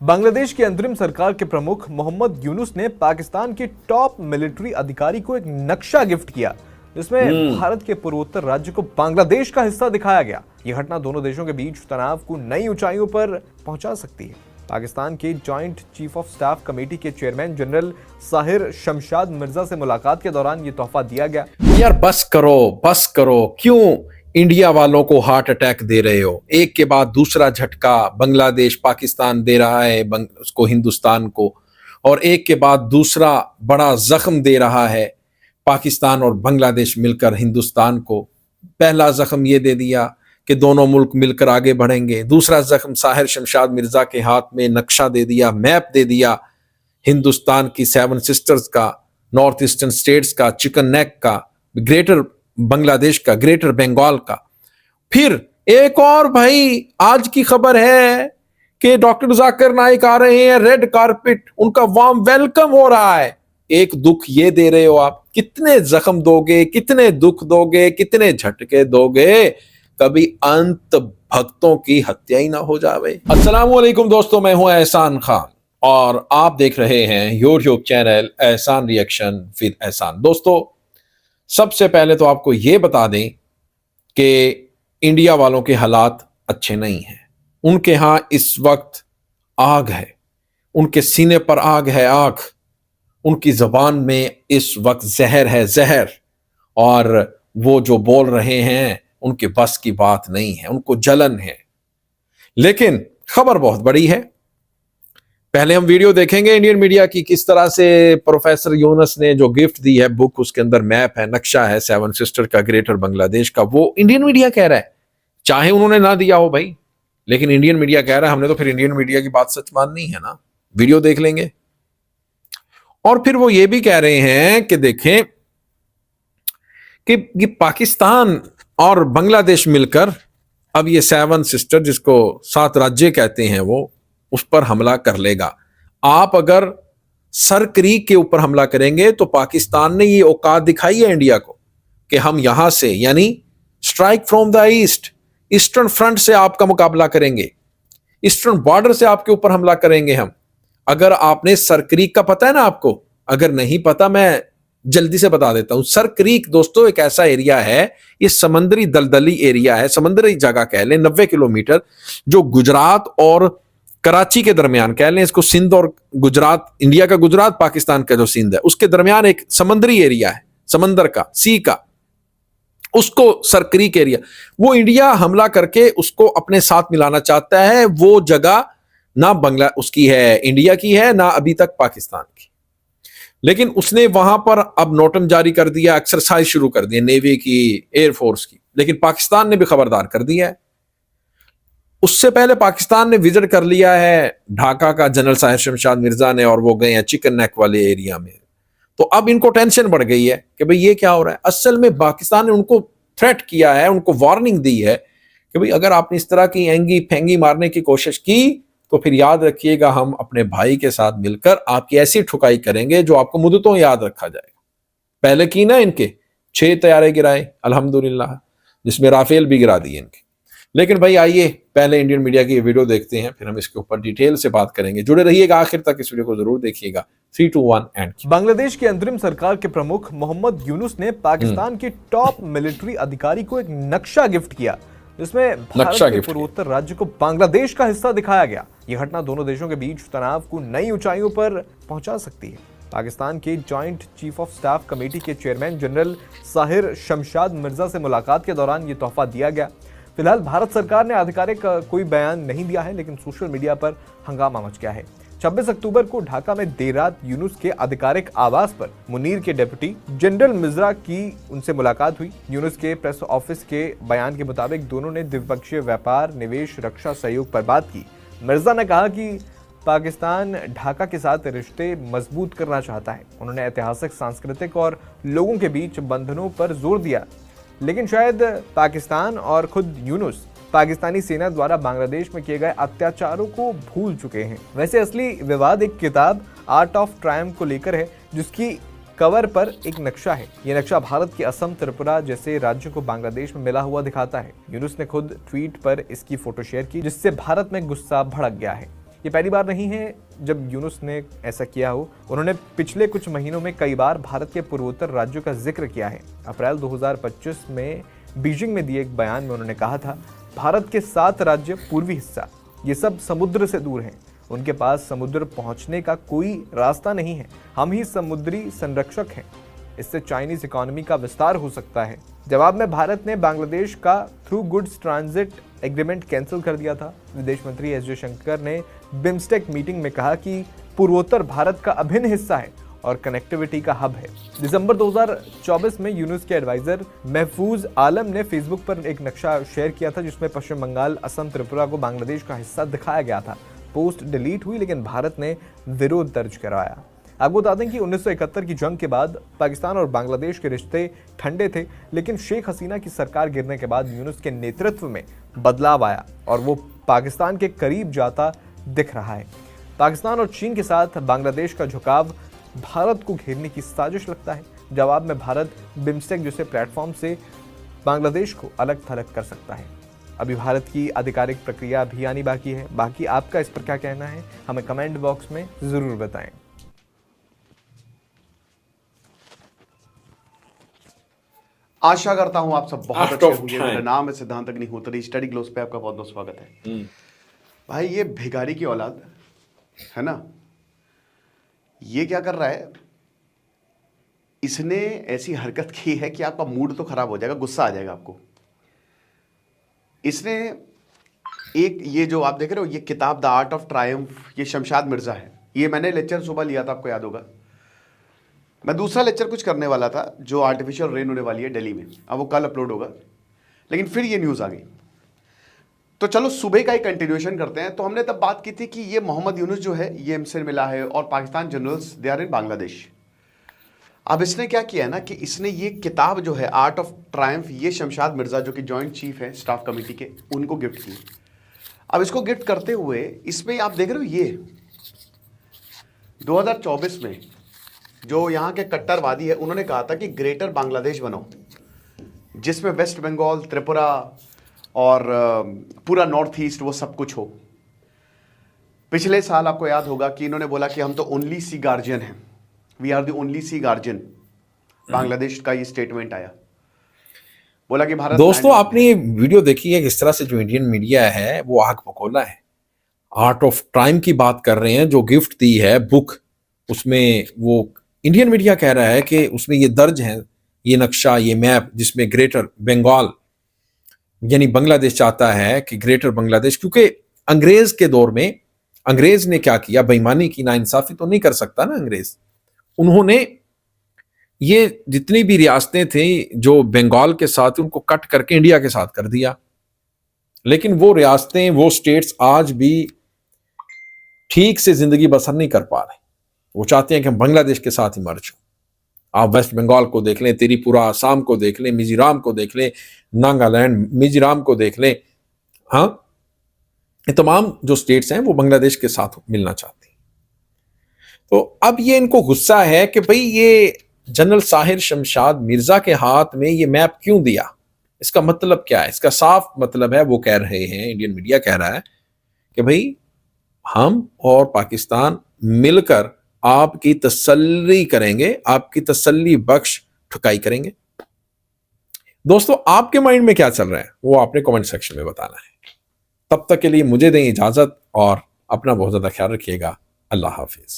बांग्लादेश की अंतरिम सरकार के प्रमुख मोहम्मद यूनुस ने पाकिस्तान के टॉप मिलिट्री अधिकारी को एक नक्शा गिफ्ट किया, जिसमें भारत के पूर्वोत्तर राज्य को बांग्लादेश का हिस्सा दिखाया गया। यह घटना दोनों देशों के बीच तनाव को नई ऊंचाइयों पर पहुंचा सकती है। पाकिस्तान के joint chief of staff committee के चेयरमैन जनरल साहिर शमशाद मिर्जा से मुलाकात के दौरान ये तोहफा दिया गया। यार बस करो, क्यों इंडिया वालों को हार्ट अटैक दे रहे हो? एक के बाद दूसरा झटका बांग्लादेश पाकिस्तान दे रहा है उसको, हिंदुस्तान को, और एक के बाद दूसरा बड़ा जख्म दे रहा है पाकिस्तान और बांग्लादेश मिलकर हिंदुस्तान को। पहला जख्म ये दे दिया कि दोनों मुल्क मिलकर आगे बढ़ेंगे, दूसरा जख्म साहिर शमशाद मिर्जा के हाथ में नक्शा दे दिया, मैप दे दिया हिंदुस्तान की 7 सिस्टर्स का, नॉर्थ ईस्टर्न स्टेट्स का, चिकन नेक का, ग्रेटर बांग्लादेश का, ग्रेटर बंगाल का। फिर एक और भाई आज की खबर है कि डॉक्टर जाकिर नाइक आ रहे हैं, रेड कारपेट, उनका वार्म वेलकम हो रहा है। एक दुख ये दे रहे हो आप, कितने जख्म दोगे, कितने दुख दोगे, कितने झटके दोगे, कभी अंत भक्तों की हत्या ही ना हो जावे। अस्सलाम वालेकुम दोस्तों, मैं हूं एहसान खान और आप देख रहे हैं यूट्यूब चैनल एहसान रिएक्शन विद एहसान। दोस्तों, सबसे पहले तो आपको यह बता दें कि इंडिया वालों के हालात अच्छे नहीं हैं। उनके यहां इस वक्त आग है, उनके सीने पर आग है, आग। उनकी जबान में इस वक्त जहर है, जहर। और वो जो बोल रहे हैं उनके बस की बात नहीं है, उनको जलन है। लेकिन खबर बहुत बड़ी है। पहले हम वीडियो देखेंगे इंडियन मीडिया की, किस तरह से प्रोफेसर यूनुस ने जो गिफ्ट दी है बुक, उसके अंदर मैप है, नक्शा है 7 सिस्टर का, ग्रेटर बांग्लादेश का। वो इंडियन मीडिया कह रहा है, चाहे उन्होंने ना दिया हो भाई, लेकिन इंडियन मीडिया कह रहा है। हमने तो फिर इंडियन मीडिया की बात सच माननी है ना। वीडियो देख लेंगे। और फिर वो ये भी कह रहे हैं कि देखें कि पाकिस्तान और बांग्लादेश मिलकर अब ये 7 सिस्टर, जिसको 7 राज्य कहते हैं, वो उस पर हमला कर लेगा। आप अगर सर क्रीक के ऊपर हमला करेंगे तो पाकिस्तान ने ये औकात दिखाई है इंडिया को कि हम यहां से, यानी strike from the east, eastern front से आपका मुकाबला करेंगे, ईस्टर्न बॉर्डर से आपके ऊपर हमला करेंगे हम। अगर आपने सर क्रीक का पता है ना आपको, अगर नहीं पता मैं जल्दी से बता देता हूं। सर क्रीक दोस्तों एक ऐसा एरिया है, ये समंदरी दलदली एरिया है, समुद्री जगह कह लें, 90 किलोमीटर, जो गुजरात और कराची के दरमियान कह लें इसको, सिंध और गुजरात, इंडिया का गुजरात, पाकिस्तान का जो सिंध है, उसके दरमियान एक समंदरी एरिया है, समंदर का, सी का, उसको सर क्रीक एरिया। वो इंडिया हमला करके उसको अपने साथ मिलाना चाहता है। वो जगह ना बांग्ला उसकी है, इंडिया की है, ना अभी तक पाकिस्तान की। लेकिन उसने वहां पर अब नोटम जारी कर दिया, एक्सरसाइज शुरू कर दी नेवी की, एयरफोर्स की। लेकिन पाकिस्तान ने भी खबरदार कर दिया है। उससे पहले पाकिस्तान ने विजिट कर लिया है ढाका का जनरल साहिर शमशाद मिर्जा ने, और वो गए हैं चिकन नेक वाले एरिया में। तो अब इनको टेंशन बढ़ गई है कि भाई ये क्या हो रहा है। असल में पाकिस्तान ने उनको थ्रेट किया है, उनको वार्निंग दी है कि भाई अगर आपने इस तरह की एंगी फेंगी मारने की कोशिश की तो फिर याद रखिएगा, हम अपने भाई के साथ मिलकर आपकी ऐसी ठुकाई करेंगे जो आपको मुद्दतों याद रखा जाएगा। पहले की ना इनके 6 तैयारे गिराए अल्हम्दुलिल्लाह, जिसमें राफेल भी गिरा दिए इनके। लेकिन भाई आइए पहले इंडियन मीडिया की वीडियो देखते हैं, फिर हम इसके ऊपर डिटेल से बात करेंगे। जुड़े रहिएगा आखिर तक, इस वीडियो को जरूर देखिएगा। 3, 2, 1 एंड। बांग्लादेश की अंतरिम सरकार के प्रमुख मोहम्मद यूनुस ने पाकिस्तान के टॉप मिलिट्री अधिकारी को एक नक्शा गिफ्ट किया, जिसमें भारत के पूर्वोत्तर राज्य को बांग्लादेश का हिस्सा दिखाया गया। यह घटना दोनों देशों के बीच तनाव को नई ऊंचाइयों पर पहुंचा सकती है। पाकिस्तान के joint chief of staff committee के चेयरमैन जनरल साहिर शमशाद मिर्जा से मुलाकात के दौरान यह तोहफा दिया गया। फिलहाल भारत सरकार ने आधिकारिक कोई बयान नहीं दिया है, लेकिन सोशल मीडिया पर हंगामा मच गया है। 26 अक्टूबर को ढाका में देर रात यूनुस के आधिकारिक आवास पर मुनीर के डिप्टी जनरल मिर्जा की उनसे मुलाकात हुई। यूनुस के प्रेस ऑफिस के बयान के मुताबिक दोनों ने द्विपक्षीय व्यापार, निवेश, रक्षा सहयोग पर बात की। मिर्जा ने कहा कि पाकिस्तान ढाका के साथ रिश्ते मजबूत करना चाहता है। उन्होंने ऐतिहासिक, सांस्कृतिक और लोगों के बीच बंधनों पर जोर दिया, लेकिन शायद पाकिस्तान और खुद यूनुस पाकिस्तानी सेना द्वारा बांग्लादेश में किए गए अत्याचारों को भूल चुके हैं। वैसे असली विवाद एक किताब आर्ट ऑफ ट्रायम्फ को लेकर है, जिसकी कवर पर एक नक्शा है। यह नक्शा भारत के असम, त्रिपुरा जैसे राज्यों को बांग्लादेश में मिला हुआ दिखाता है। यूनुस ने खुद ट्वीट पर इसकी फोटो शेयर की, जिससे भारत में गुस्सा भड़क गया है। ये पहली बार नहीं है जब यूनुस ने ऐसा किया हो। उन्होंने पिछले कुछ महीनों में कई बार भारत के पूर्वोत्तर राज्यों का जिक्र किया है। अप्रैल 2025 में बीजिंग में दिए एक बयान में उन्होंने कहा था, भारत के 7 राज्य पूर्वी हिस्सा ये सब समुद्र से दूर हैं, उनके पास समुद्र पहुंचने का कोई रास्ता नहीं है, हम ही समुद्री संरक्षक हैं, इससे चाइनीज इकोनॉमी का विस्तार हो सकता है। जवाब में भारत ने बांग्लादेश का through goods transit agreement cancel कर दिया था। विदेश मंत्री एस जयशंकर ने बिम्स्टेक मीटिंग में कहा कि पूर्वोत्तर भारत का अभिन्न हिस्सा है और कनेक्टिविटी का हब है। दिसंबर 2024 में यूनुस के एडवाइजर महफूज आलम ने फेसबुक पर एक नक्शा शेयर किया था जिसमें पश्चिम बंगाल, असम, त्रिपुरा को बांग्लादेश का हिस्सा दिखाया गया था। पोस्ट डिलीट हुई लेकिन भारत ने विरोध दर्ज करवाया। आपको बता दें कि 1971 की जंग के बाद पाकिस्तान और बांग्लादेश के रिश्ते ठंडे थे, लेकिन शेख हसीना की सरकार गिरने के बाद यूनुस के नेतृत्व में बदलाव आया और वो पाकिस्तान के करीब जाता दिख रहा है। पाकिस्तान और चीन के साथ बांग्लादेश का झुकाव भारत को घेरने की साजिश लगता है। जवाब में भारत बिम्स्टेक जैसे प्लेटफॉर्म से बांग्लादेश को अलग थलग कर सकता है। अभी भारत की आधिकारिक प्रक्रिया भी आनी बाकी है। बाकी आपका इस पर क्या कहना है, हमें कमेंट बॉक्स में जरूर बताएं। आशा करता हूं आप सब बहुत अच्छे होंगे। मेरा नाम है सिद्धांत अग्निहोत्री, स्टडी ग्लोस पे आपका बहुत बहुत स्वागत है। भाई ये भिखारी की औलाद है ना, ये क्या कर रहा है, इसने ऐसी हरकत की है कि आपका मूड तो खराब हो जाएगा, गुस्सा आ जाएगा आपको। इसने एक ये जो आप देख रहे हो ये किताब द आर्ट ऑफ ट्रायम्फ, ये शमशाद मिर्जा है। ये मैंने लेक्चर सुबह लिया था, आपको याद होगा। मैं दूसरा लेक्चर कुछ करने वाला था जो आर्टिफिशियल रेन होने वाली है दिल्ली में, अब वो कल अपलोड होगा, लेकिन फिर ये न्यूज़ आ गई। तो चलो सुबह का ही कंटिन्यूएशन करते हैं। तो हमने तब बात की थी कि ये मोहम्मद यूनुस जो है ये हमसे मिला है और Pakistan generals they are in Bangladesh. अब इसने क्या किया है ना कि इसने ये किताब जो है आर्ट ऑफ ट्रायम्फ, ये शमशाद मिर्जा जो कि जॉइंट चीफ है स्टाफ कमेटी के, उनको गिफ्ट की। अब इसको गिफ्ट करते हुए इसमें आप देख रहे हो ये 2024 में जो यहाँ के कट्टरवादी है उन्होंने कहा था कि ग्रेटर बांग्लादेश बनो, जिसमें वेस्ट बंगाल, त्रिपुरा और पूरा नॉर्थ ईस्ट वो सब कुछ हो। पिछले साल आपको याद होगा कि इन्होंने बोला कि हम तो ओनली सी गार्जियन हैं, we are the only sea guardian. Bangladesh का ये स्टेटमेंट आया, बोला कि भारत। दोस्तों आपने ये वीडियो देखी है किस तरह से जो इंडियन मीडिया है वो आग बखोला है। आर्ट ऑफ टाइम की बात कर रहे हैं, जो गिफ्ट दी है बुक, उसमें वो इंडियन मीडिया कह रहा है कि उसमें ये दर्ज है, ये नक्शा, ये मैप, जिसमें ग्रेटर बंगाल यानी बांग्लादेश चाहता है कि ग्रेटर बांग्लादेश, क्योंकि अंग्रेज के दौर में अंग्रेज ने क्या किया, बेईमानी की, नाइंसाफी तो नहीं कर सकता ना अंग्रेज। उन्होंने ये जितनी भी रियासतें थी जो बंगाल के साथ, उनको कट करके इंडिया के साथ कर दिया। लेकिन वो रियासतें, वो स्टेट्स आज भी ठीक से जिंदगी बसर नहीं कर पा रहे। वो चाहते हैं कि हम बांग्लादेश के साथ ही मर जाओ। आप वेस्ट बंगाल को देख लें, त्रिपुरा, आसाम को देख लें, मिजोरम को देख लें, नागालैंड, मिजोरम को देख लें, हाँ, ये तमाम जो स्टेट्स हैं वो बांग्लादेश के साथ मिलना चाहते हैं। तो अब ये इनको गुस्सा है कि भाई ये जनरल साहिर शमशाद मिर्जा के हाथ में ये मैप क्यों दिया, इसका मतलब क्या है। इसका साफ मतलब है, वो कह रहे हैं, इंडियन मीडिया कह रहा है कि भाई हम और पाकिस्तान मिलकर आपकी तसल्ली करेंगे, आपकी तसल्ली बख्श ठुकाई करेंगे। दोस्तों आपके माइंड में क्या चल रहा है वो आपने कमेंट सेक्शन में बताना है। तब तक के लिए मुझे दें इजाजत और अपना बहुत ज्यादा ख्याल रखिएगा। अल्लाह हाफिज।